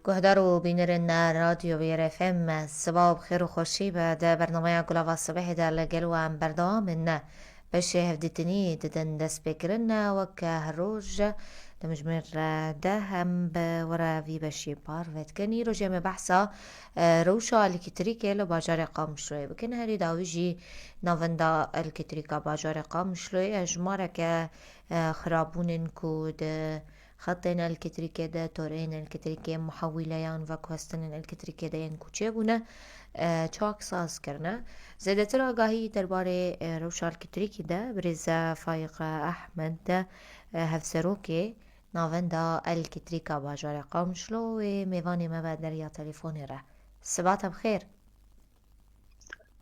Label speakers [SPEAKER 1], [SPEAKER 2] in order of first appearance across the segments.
[SPEAKER 1] گهدارو بینرین رادیو ویر اف ام صباح بخیر و خوشی به برنامه گلاو الصبح در لگلو ام بردام بشه هفدتني ددن دس بكرنا وكا هروج لمجمر ده هم بورا في بشي بارفت كني روجي بحثا روشا الكتريكي لباجار قام شوي بكن هاري داويجي نافندا الكتريكا باجار قام شوي اجمارك خرابون كود خطين الكتريكي ده تورين الكتريكي محوليان وكوستن الكتريكي ده ينكوچه بونه چاک ساز کرنه زیادتر آگاهی درباره روشال کتریکی ده بریزه فایق احمد ده هفسروکی ناوندا الکتریکا باجار قامشلو و میوانی ما دریا تليفوني ره سبات بخير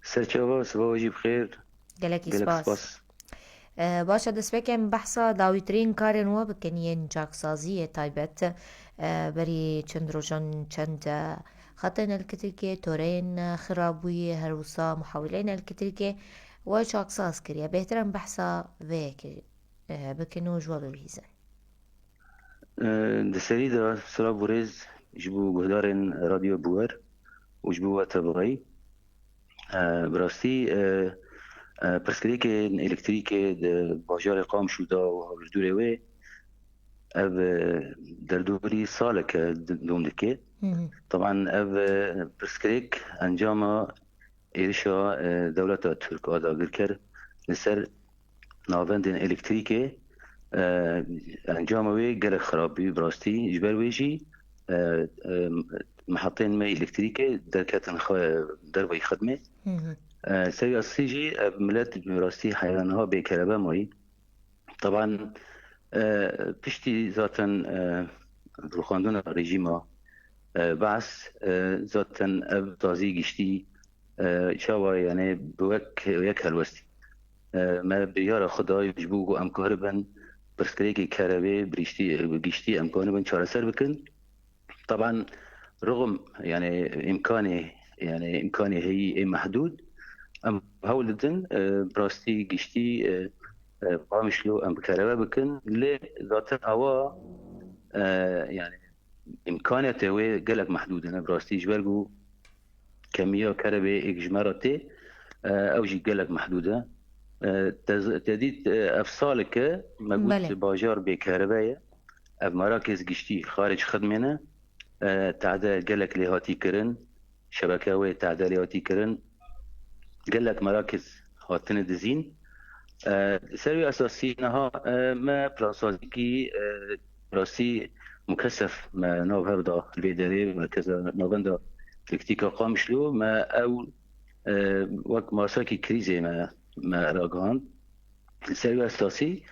[SPEAKER 2] سرچاوا سباوجی بخیر
[SPEAKER 1] گلکی
[SPEAKER 2] گلک
[SPEAKER 1] سپاس
[SPEAKER 2] سپاس.
[SPEAKER 1] باشه دست بکم بحثا داویترین کار نو بکنین جاک سازی تایبت بری چند روزان چند خطين الكتريكي تورين خرابوي هروسا محولين الكتريكي وجاك ساز كريا بهترم بحثا ويك بكنو جوا ببيزن
[SPEAKER 2] دسری دا سرا بورز جبو گهدارن رادیو بوار و جبو تبغی براستی پرسکریک الکتریک باجار قام شودا و هاوردوره وی او در دوری سالک دوم دکه طبعا او پرسکریک انجام ایرشا دولت ترک آداگر کرد لسر ناوندن الکتریکه انجام وی گل خرابی براستی جبر ویجی محطين مي الكتريكي دركاتن در وی خدمه سري السيجي ملات براستي حيوانها بكهرباء مي طبعا بشتي ذاتا روخاندون ريجيما بعث ذاتا تازي گشتي شاوا يعني بوك يك هلوستي ما بيارا خدای بجبوغو ام كهربان برسكريكي كهرباء بريشتي گشتي امكانه بن چارسر بكن طبعا رغم يعني امكاني هي محدود ام هولدن براستي گشتي قامشلو ام كهرباء بكن لذات هوا يعني امكانيته وي قلق محدود انا براستي جبرجو كميه كهرباء اجماراتي او جي قلق محدوده تزيد افصالك موجود باجار بكهرباء اف مراكز گشتي خارج خدمنا تعداد قلق لهاتي كرن شبكه وي تعداد لهاتي كرن قلق مراكز هاتن دزين سروي اساسي نها ما بلاسازيكي راسي مكثف ما نوف هردا البيداري مركز نوفندا تكتيكا قامشلو ما او وقت ماساكي كريزي ما راغان سروي اساسي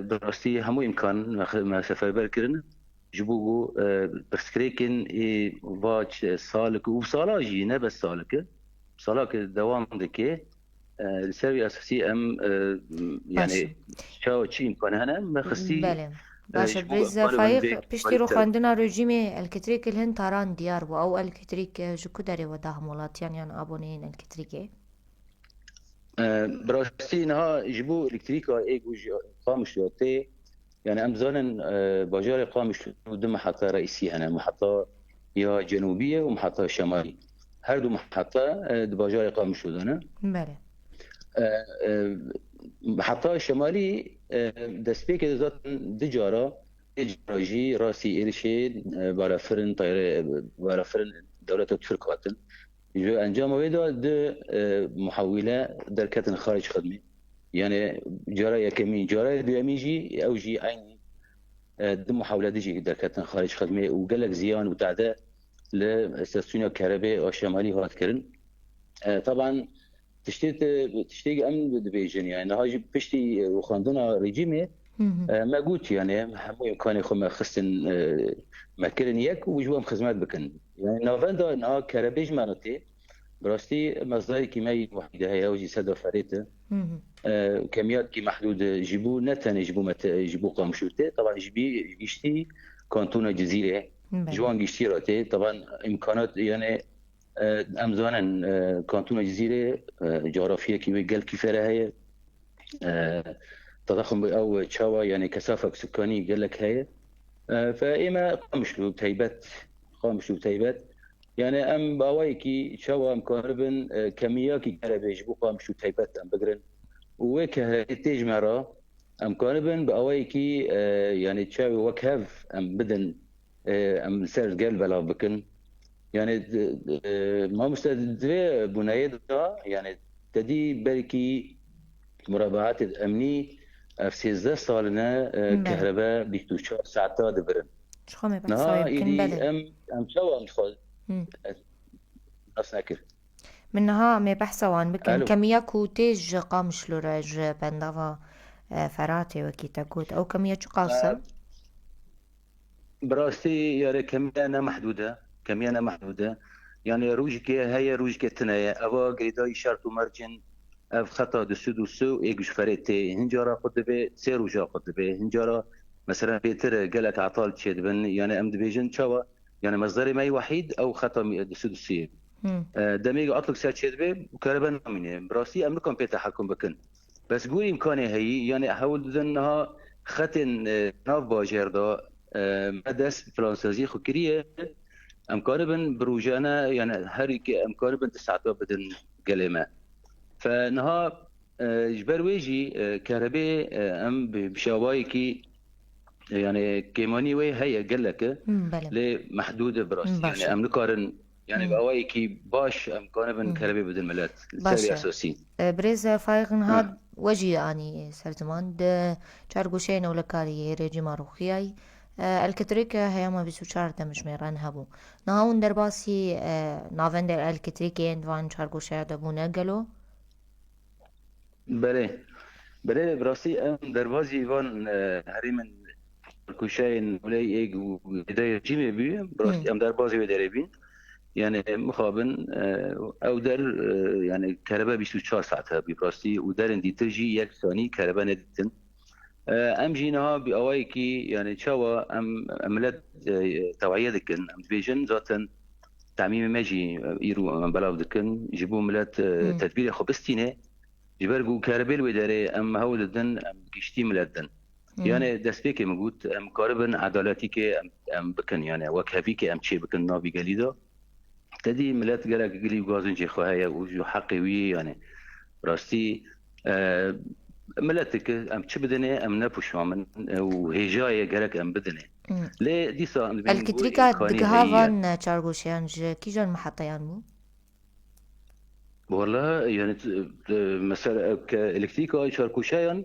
[SPEAKER 2] براستی همو امکان ما سفر برکرن جبوگو برسکریکن واج سالک و سالاجی نه بس سالک دوام دکه سروی اساسی ام يعني شاو چی امکان هنه مخستی
[SPEAKER 1] بله باشه بريز فايق بيشتي رو خاندنا رجيمي الكتريك الهن تاران ديار او الكتريك جكو داري وده مولات يعني ابونين الكتريكي
[SPEAKER 2] براستی نها جبو الکتریکا ایگو قامش یاته يعني امزان باجار قامش دو محطة رئيسية هنا محطة يا جنوبية ومحطة شمالية هر دو محطة باجار قامش شدنا
[SPEAKER 1] بله
[SPEAKER 2] محطة شمالي دسبيك ذات دجارة اجراجي راسي إرشي برا فرن طيارة برا فرن دولة ترك وطن جو انجام ويدا ده محولة دركات خارج خدمة يعني جارة كمين جارة دواميجي او جي عيني ده محاولة ديجي دركات خارج خدمة وقالك زيان وتعداء لاستاسيون كهرباء الشمالي هات كرن طبعا تشتيق امن دبيجن يعني هاجي بشتي وخاندنا ريجيمي ما قلت يعني مو امكاني خو خصن مكرن يك وجوام خدمات بكن يعني نوفندا نا كهرباء جمانتي براستي مصدر كيميائي وحيدة هي وجي سادة فريته كميات كي محدود جيبو نتن جيبو قامشوته طبعا جيبي جيشتي كانتونا جزيرة جوان جيشتي راتي طبعا امكانات يعني امزانا كانتونا جزيرة جغرافية كي قال كيفية هي تضخم او تشاوا يعني كثافة سكانية قال لك هي فإما قامشلو تهيبت قامش وتيبات يعني ام باويكي شوا ام كهربن كمياكي كهرباء جبو قامش وتيبات ام بقرن ويك تيج مرا ام كهربن باويكي يعني تشاوي وكهف ام بدن ام سر قلب لا بكن يعني ما مستدفع بنايد يعني تدي بركي مربعات الامني في 16 سالنا
[SPEAKER 1] بله
[SPEAKER 2] كهرباء بيكتوشا ساعتا دبرن
[SPEAKER 1] شخو ما بحثاوي
[SPEAKER 2] نها
[SPEAKER 1] بكن
[SPEAKER 2] إلي
[SPEAKER 1] بله
[SPEAKER 2] ام شو ام دخل ناس ناكر
[SPEAKER 1] منها ما بحثوان بكن
[SPEAKER 2] الو
[SPEAKER 1] كمية كوتيج قامش لورج بندافا فراتي وكي تقول أو كمية قاصة
[SPEAKER 2] براستي يعني كميانة محدودة كميانة محدودة يعني روجك هي روجك تنايا أبا قريدا يشارتو مرجن اف خطا دسو سو ايجوش فريتي هنجارة قد بي سيروجا قد بي هنجارة مثلا بيتر قالك عطال تشيد بن يعني ام دبيجن شوا يعني مصدري ماي وحيد او خطا دسو سي دميج اطلق سات تشيد بي وكربن مني براسي امريكان بيتا حكم بكن بس قولي امكاني هي يعني احاول ذنها ختن ناف باجيردا مدس فرنسازي خكريه امكانبن بروجانا يعني هريك امكانبن تسعة بدن قلمه فنها جبر ويجي كهرباء ام بشوايكي يعني كيماني وي هي قال لك
[SPEAKER 1] بله
[SPEAKER 2] لمحدوده براسي يعني
[SPEAKER 1] باشا
[SPEAKER 2] ام نقارن يعني بوايكي باش امكانبن كهرباء بدن ملات السبب
[SPEAKER 1] باشا
[SPEAKER 2] اساسي
[SPEAKER 1] بريزا فايغن هاد وجي اني سرتمان د چارگوشين ولكاري ريجي ماروخياي الكتريكا هياما بيسو چار دمج ميران هبو نهاون درباسي نافن در الكتريكي اندوان چارگوشا دبونا گلو
[SPEAKER 2] بله بله براسي ام دروازي ايوان هري من كوشاين ولاي ايج وبداية جيمي بي براسي ام دروازي ودربين يعني مخابن او در يعني كهرباء 24 ساعتها براسي ودر اندي تجي يك ثاني كهرباء ندتن ام جينا باوايكي يعني تشاوا ام عملت توعيه دكن ام فيجن ذاتن تعميم ماجي يرو بلاو دكن يجيبوا ملات تدبير خبستينه جبرجو كهرباء الوداري ام هول الدن ام جشتي ملدن يعني دستيك موجود ام قاربا عدالتك ام بكن يعني وكهفيك ام شي بكن نافي جليدا تدي ملات قالك قلي وغازن جي خواهيا وجو حقي وي يعني راستي ملاتك ام تش بدني ام نبوش من وهجاية قالك ام بدني ليه دي صار بين بو
[SPEAKER 1] الكتريكا
[SPEAKER 2] امكاني هي
[SPEAKER 1] دقهافان چارگوشيان كي جان محطيان مو
[SPEAKER 2] والله يعني مثلا كالكتريكا شاركوشايا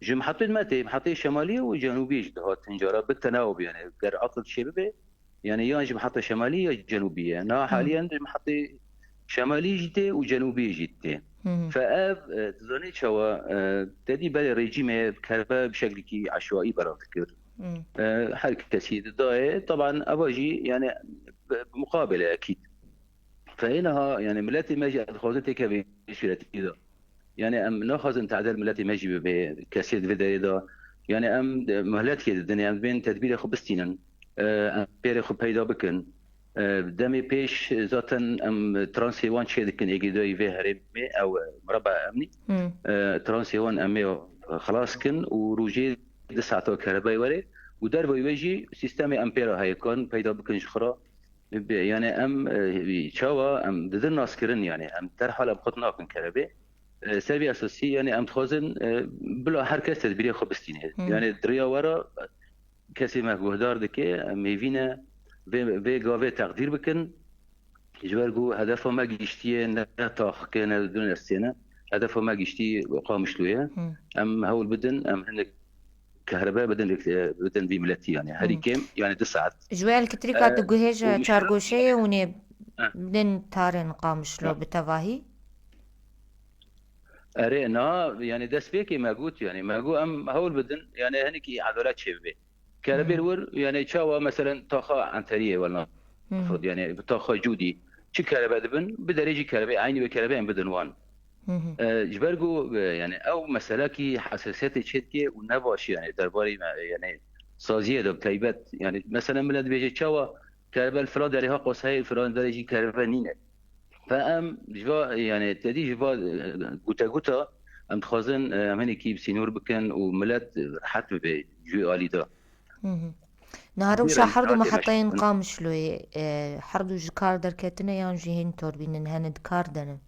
[SPEAKER 2] جو محطة ماتي محطة شمالية وجنوبية جدهات هنجارة بالتناوب يعني قر عطل الشبابة يعني يا محطة شمالية جنوبية أنا حاليا محطة شمالية جدة وجنوبية جدة فأب تظني شوا تدي بالي ريجيم كهرباء بشكل كي عشوائي برا فكر حركة سيد طبعا أباجي يعني بمقابلة أكيد فهنا يعني ملاتي ماجي خوزتك بشيرتي إذا يعني ام ناخذ ان تعديل ملاتي ماجي بكاسيد فيدا يعني ام مهلات كده الدنيا ام بين تدبير خبستينن ام بيري خب بيدا بكن دمي بيش ذاتن ام ترانسي وان شي كن يجي دو يفي هرمي او مربع امني ترانسي وان امي خلاص كن وروجي دسعة كهرباء وري ودربو يجي سيستمي امبيرا هاي كون بيدا بكن شخرا يعني ام شاوا ام ددن ناسكرن يعني ام ترحل بخطنا كن كهرباء سبب اساسي يعني ام تخوزن بلا هر کس تدبیری خوب استینه يعني دریا ورا کسی ما گهدار دکه میوینه به گاوه تقدیر بکن جوارگو هدف ما گیشتیه نه تاخ کنه دون استینه هدف ما گیشتی قامشلویه ام هول بدن ام هنك كهرباء بدن بملتي يعني هري كيم يعني 9
[SPEAKER 1] جوال الكتريكا دقهيج
[SPEAKER 2] ومشكلة
[SPEAKER 1] چارگوشي وني
[SPEAKER 2] آه
[SPEAKER 1] بدن تارن قامشلو
[SPEAKER 2] آه
[SPEAKER 1] بتواهي
[SPEAKER 2] ارينا يعني دس بيكي ما قلت يعني ما قو ام هول بدن يعني هنيكي عضلات شبه كاربير ور يعني تشاوا مثلا طاقه عنتريه ولا المفروض يعني طاقه جودي شي كهرباء دبن بدرجه كهرباء عيني بكهرباء بدن وان جبرجو يعني او مسلكي حساسيات تشتكي ونباش يعني درباري يعني سازيه دو تايبت يعني مثلا ملاد بيجي تشاوا كهرباء الفراد عليها قوس هاي الفراد درجه كهرباء نينه فام جوا يعني تدي جوا جوتا جوتا ام تخازن ام هني كيب سينور بكن وملات حتى بجو الي دا
[SPEAKER 1] نهاروشا حردو
[SPEAKER 2] نهار
[SPEAKER 1] محطين
[SPEAKER 2] تمشون
[SPEAKER 1] قام شلوي حردو جكار دركتنا يان جيهن توربين هند كاردن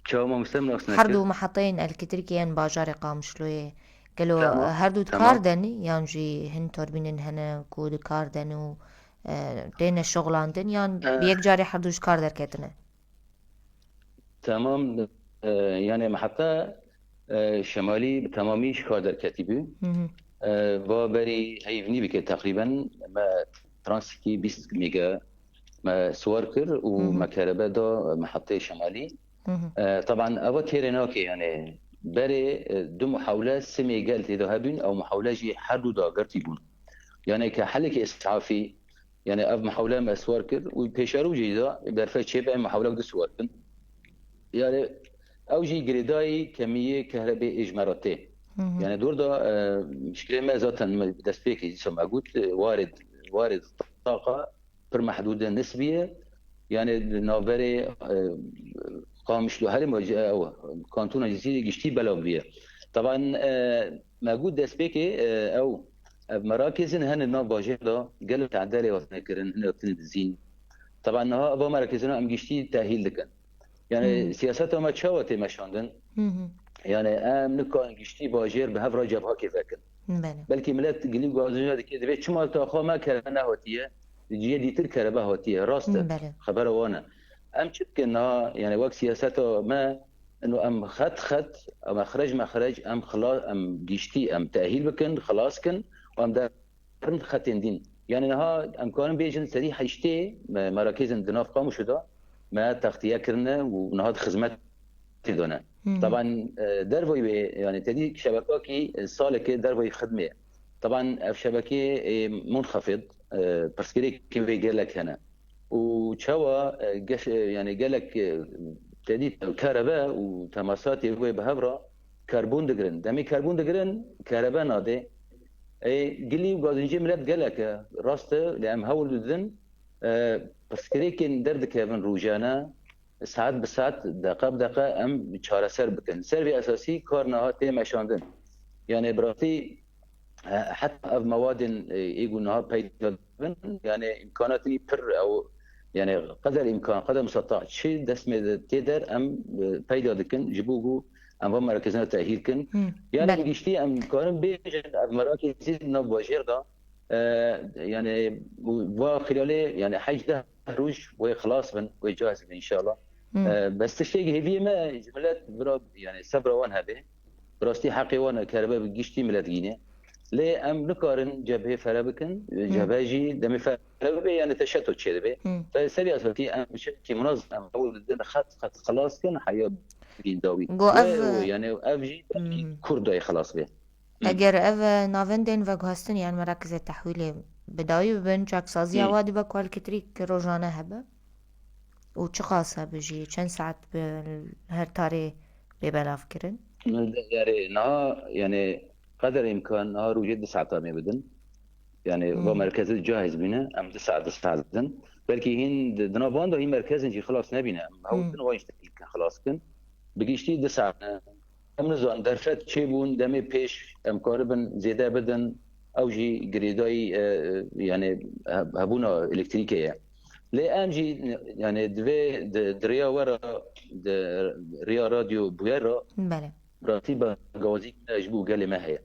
[SPEAKER 2] شو ما مسلم ناس
[SPEAKER 1] حردو
[SPEAKER 2] نكر
[SPEAKER 1] محطين الكتريكيان باجار قام شلوي قالوا
[SPEAKER 2] تمام
[SPEAKER 1] هردو
[SPEAKER 2] تمام
[SPEAKER 1] دكاردن يان جي هن توربين هنا كو دكاردن و دين الشغلاندن يان
[SPEAKER 2] آه
[SPEAKER 1] بيك جاري حردو جكار دركتنا
[SPEAKER 2] تمام يعني محطة شمالي بتمامیش کار در کتیبی و بری هیونی بکه تقریبا ما ترانسکی 20 ميجا ما سوار كر وما كهرباء دا محطة شمالي طبعا أبا تيريناكي يعني بري دو محاولة 3 ميجا التذهبين أو محاولة جي حدو دا قرتيبون يعني كحلك إسعافي يعني أب محاولة ما سوار كر وبيشارو جيدا برفا شبه محاولة دو سوار كر يعني او جي جريداي كميه كهرباء اجماراتي يعني دور دا مشكله ما ذاتا دستبيك يسمى قلت وارد طاقه بر محدوده نسبيه يعني نافري قامش له هل موجه او كانتون جزيره جشتي بلاويه طبعا موجود دستبيك او مراكز هن الناف باجه دا قالوا تعدالي وتنكرن هنا الزين طبعا ها ابو مراكزنا ام جشتي تاهيل لكن يعني سياسات ما تشوتي مشاندن يعني ام نكون گشتي باجر به هفرا جبهه كيفكن بلكي ملات قليل غازوجا دي دبي شمال تاخو ما كرنا هوتيه جي دي تر كربه هوتيه راست خبر وانا ام تشكنا يعني وقت سياسات ما انه ام خط ام مخرج ام خلاص ام گشتي ام تاهيل بكن خلاص كن وام ده خطين دين يعني نها امكان بيجن سريع حشتي مراكز اندناف قاموا شدا ما تغطيه كرنا ونهاد خدمات تدونه طبعا دربوي يعني تدي شبكاكي سالك دربوي خدمه طبعا شبكه منخفض برسكري كيف قال لك هنا وشوا يعني قال لك تدي كهرباء وتماسات يبغى بهبره كربون دغرن دمي كربون دغرن كهرباء نادي اي قلي وقاعدين ملات قال لك راست لام هول الذن بس كريكن درد كابن روجانا ساعات بساعت دقيقة بدقيقة ام چاره سر بكن سر اساسي كارنها تي مشاندن يعني براتي حتى مواد يقول انها بيدن يعني امكاناتي بر او يعني قدر الامكان قدر المستطاع شيء دسمه تقدر ام بيدا دكن جيبوه ام مركزنا تاهيل كن يعني بيشتي ام كان بيجن مراكز نبوجير ده يعني وخلاله يعني حاجه روج وخلاص من وجاهز ان شاء الله بس تشتي هذه ما جملات يعني صبر وانها به براستي حقي وانا كهرباء بجيشتي ملاتينه لي ام نقارن جبهه فرابكن جبهجي دم فرابه يعني تشتت شده فسريع صوتي ام شكل منظم اول خط خلاص كان حياه داوي يعني افجي كرداي خلاص به
[SPEAKER 1] اگر او ناوندین و گهستن یعنی مراکز تحویل بدایی ببین چاک سازی وادی با کالکتریک روزانه هبه و چه قاسه بجی چند ساعت به هر تاری ببلاف کرن
[SPEAKER 2] يعني قدر امكان نهار وجد 9 تامي بدن يعني هو مركز جاهز بينا ام 9 بدن بلكي هين دنابان هي مركز نجي خلاص نبينا هو دن وايش كان خلاص كن بقيشتي 9 ام نزان درفت چه بون دمي پیش امکاربن زیاده بدن او جي جريداي يعني هبونا الكتريكيه لي انجي يعني دوي دريا ورا ريا راديو بويرا
[SPEAKER 1] بله
[SPEAKER 2] براتيبا جوازيك اجبو قال ما هي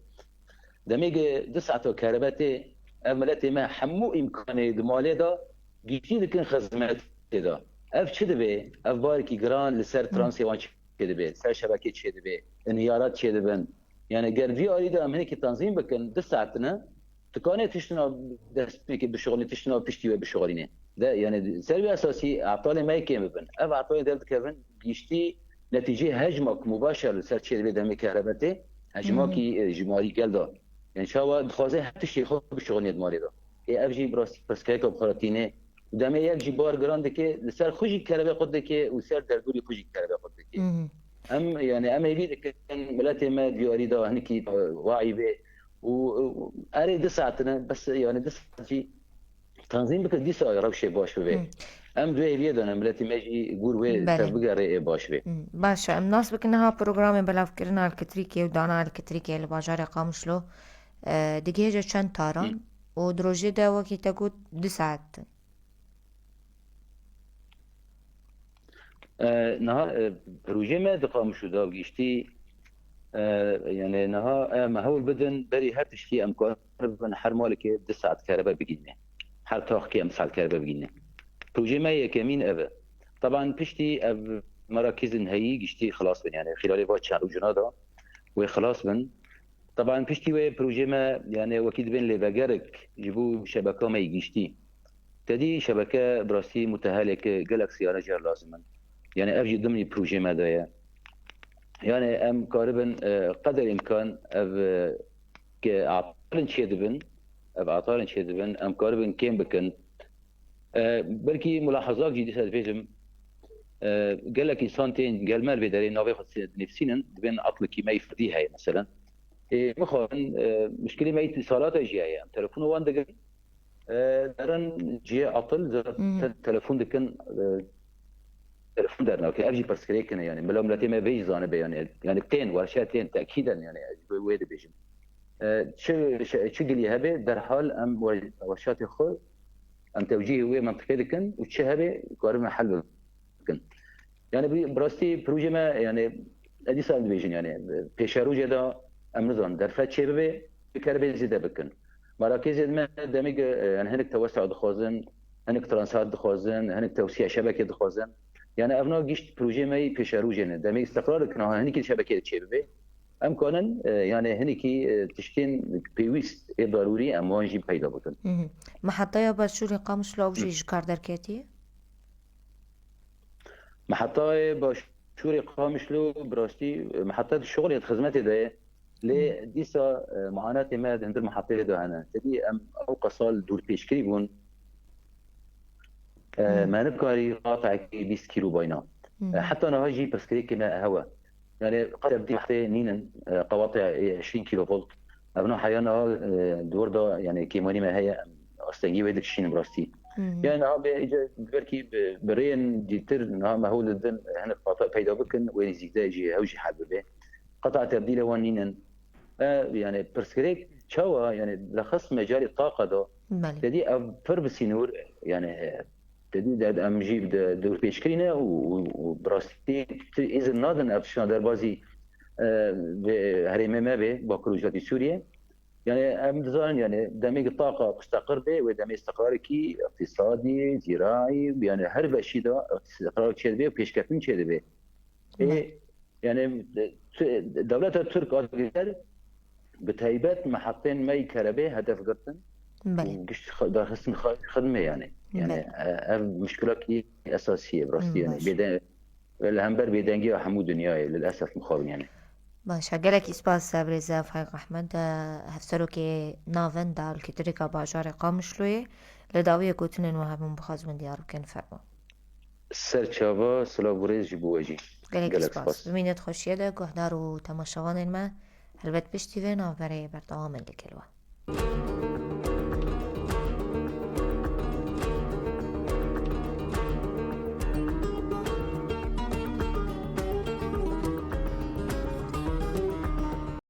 [SPEAKER 2] دميجي 9 كهرباتي املاتي ما حمو امكاني دمالي دا جيتي لكن خدمات كده اف چدبه اف باركي جران لسر ترانسي وانش كده سر شبكه چه به انهيارات چه بن يعني جرفي اريد ام هيك تنظيم بكن 9 تكوني تشتنا دستك بشغل تشتنا بشتي بشغلينه ده يعني سبب اساسي اعطاني ما يكمل بن اف اعطاني دلت كيفن بيشتي نتيجه هجمك مباشر لسر چه به دم كهرباتي هجماكي جماري قلدا يعني شاوا خوازه حتى شي خو بشغل مالي ده اي اف جي براس بس كيكو بخراتينه دم یک جبار گراند که لسر خوشی کربه خود که و سر درگوری خوشی کربه خود که ام يعني ام يبيد كان ملاتي ما ديوري دا هنيكي واعي به و اري 9 بس يعني 9 تنظيم بك 9 روشي باش به ام دوی يبيد انا ملاتي ما يجي يقول وي تبقى ري باش به
[SPEAKER 1] باشا ام ناس بك انها بروجرام بلاف كرنا الكتريكي ودانا الكتريكي اللي باجار قامشلو دیگه جا چند تاران و دروژه ده وکی تا گود 2 ساعت
[SPEAKER 2] نها پروژه ما دقام شده بگیشتی يعني نها ما هو بدن بري هر تشتي امكان بن هر مالك 2 ساعت كهرباء بجينا هر تاخ كم ساعت كهرباء بجينا بروجي ما يكمين ابا طبعا بشتي اب مراكز هي جشتي خلاص بن يعني خلال وقت شهر وجنادا وخلاص بن طبعا بشتي وي بروجي ما يعني وكيد بين اللي بقرك جيبوا شبكه ما يجيشتي تدي شبكه براسي متهالكه جالكسي انا جار لازما يعني افجي ضمن بروجي ما ده يعني ام قاربا قدر الامكان كاعطال شدبن اعطال شدبن ام قاربا كم بكن بلكي ملاحظات جديده فيجم قال لك انسان تين قال مال بداري نوبي خد نفسينا بين عطل كي ما يفدي هاي مثلا مخون مشكله ما اتصالات جايه تليفون وان دقن درن جي عطل تليفون دكن تلفون درنا اوكي ارجي برسكريكنا يعني ملاملتي ما بيج زانه يعني بتين ورشاتين تاكيدا يعني ويد بيجن شو قال هبه در حال ام ورشات خو ام توجيه وي منطقه دكن وتشهبه قارب حل دكن يعني براستي بروجي ما يعني ادي سال بيجن يعني بيشاروجه دا ام نظام در فات شبه بكربه زياده بكن مراكز ما دمج يعني هناك توسع دخوازن هناك ترانسات دخوازن هناك توسيع شبكه دخوازن يعني ابنا جيشت بروجي ماي بيشاروجن دمي استقرار كنا هنيك شبكه تشبه امكانا يعني هنيكي تشكين بيويست ضروري ام وانجي پیدا بکن
[SPEAKER 1] محطه باشوری قامش لوجي جکار درکتی
[SPEAKER 2] محطه باشوری قامش لو براستي محطه الشغل خدمتي ده لي ديسا معاناه ما عند المحطه ده انا تدي ام او صال دور بيشكري بون ما نبكاري قاطع 20 كيلو باينات حتى انا هاجي بسكري كما هوا يعني قد بدي حتى نينا قواطع 20 كيلو فولت ابنا حيانا دور دا يعني كيماني ما هي استنجي ويدك شين براستي يعني ها بيجي بركي برين جيتر ها ما هو للذن هنا قطع پیدا بكن وين زيدا جي هوجي حببه قطع تبديله وان نينا يعني برسكريك شوا يعني لخص مجال الطاقه ده تدي فربسي نور يعني تدي ام جيب دور بيشكرينا وبراستي اذا نادن ابشنا دربازي هرمه ما به با بروجات سوريا يعني امدزان يعني دمج الطاقه مستقر به ودمج استقرار كي اقتصادي زراعي يعني هر شيء ده استقرار كده به وبيشكفين كده به يعني دولة الترك أكثر بتهيبات محطين مي كهرباء هدف قرطن وقش داخل خدمة يعني مشكلة كي أساسية براستي يعني بيدان الهمبر بيدانجي حمود دنياي للأسف مخاوين يعني
[SPEAKER 1] باشه گلک اسپاس برزا فایق احمد هفسرو که ناون دال که ترکا باجار قامشلوی لداوی گوتنن و همون بخواز من دیارو کن فرما
[SPEAKER 2] سرچاوا سلابوريز جبواجي
[SPEAKER 1] گلک اسپاس بمینت خوشیه ده گهدار و تماشاوان ما هلبت بشتی و ناوره بردام اللي كلوه